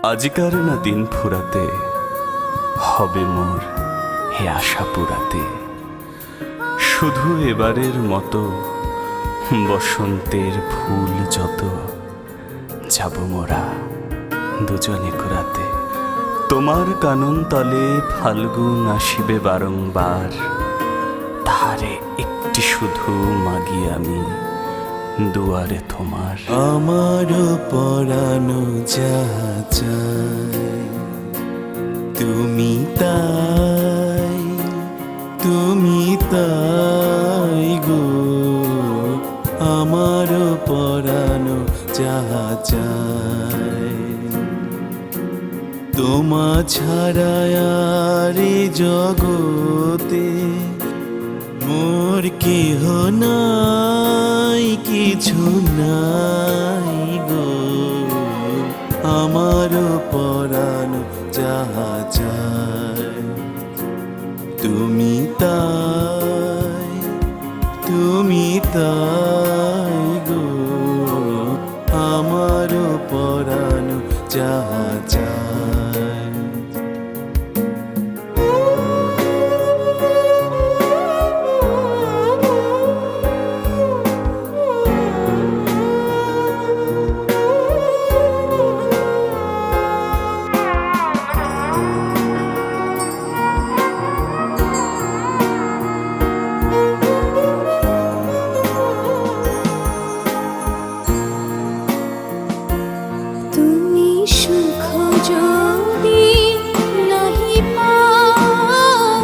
আজিকার না দিন ফুরাতে হবে মোর হে আশা পুরাতে। শুধু এবারের মতো বসন্তের ফুল যত যাব মোরা দুজনে কুড়াতে। তোমার কানন তলে ফাল্গুন আসিবে বারংবার, তাহারে একটি শুধু মাগি আমি দুয়ারে তোমার। আমার পরানো যাহা চায় তুমি তাই, তুমি তাই গো। আমার পরানো যাহা চায় তোমা ছাড়া আর এ জগতে মোর কেহ নাই, কিছু নাই গো। আমার পরানো যাহা চায় তুমি তাই, তুমি তাই গো। আমার পরানো যাহা চায়। তুমি সুখ যদি নাহি পাও,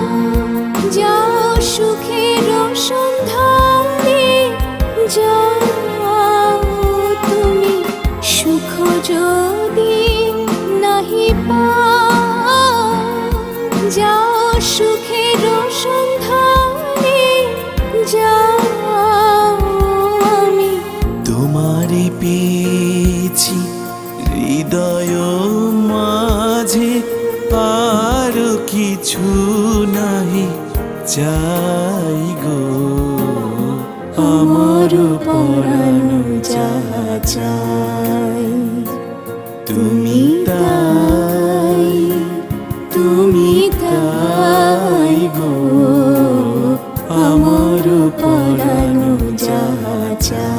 যাও সুখের সন্ধানে যাও। তুমি সুখ যদি নাহি পাও, যাও সুখের সন্ধানে যাও। আমি তোমারে পেয়েছি হৃদয় মাঝে, আর কিছু নাহি চাই গো। আমার পরানো যাহা চাই তুমি তাই, তুমি তাই গো। আমার পরানো যাহা চাই।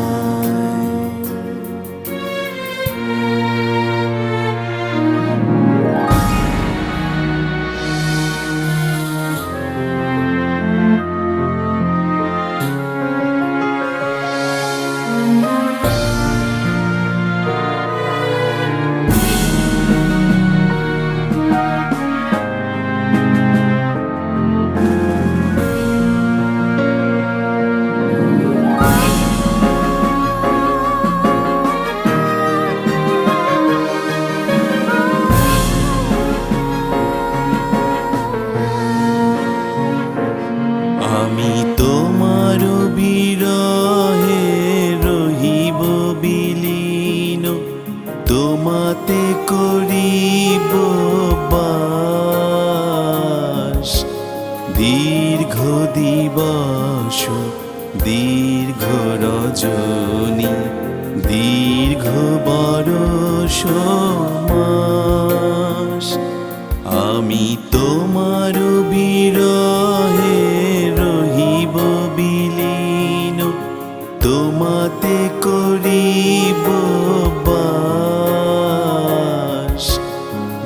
আমি তোমার বিরহে রহিব বিলীন, তোমাতে করিব বাস। দীর্ঘ দিবস দীর্ঘ রজনী, দীর্ঘ বরষ মাস। আমি তোমার বিরহে রহিব বিলীন, তোমাতে করিব বাস।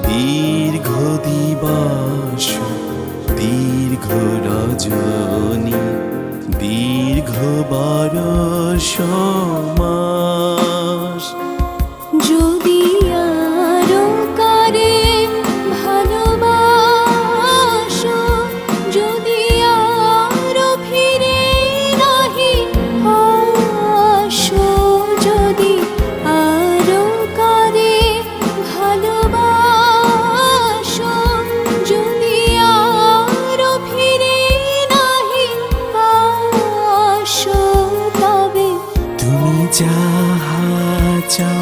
দীর্ঘ দিবস দীর্ঘ রজনী, দীর্ঘ বরষ মাস। যদি আরো কারে ভালোবাসো, যদি আরো ফিরে নাহি আসো, যদি আরো কারে ভালোবাসো, যদি আরো ফিরে নাহি আসো, তবে তুমি যাহা চাও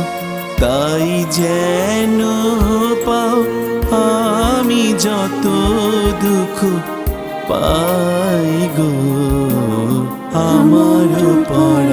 তাই যেন পাও। আমি যত দুঃখ পাই গো, আমার পর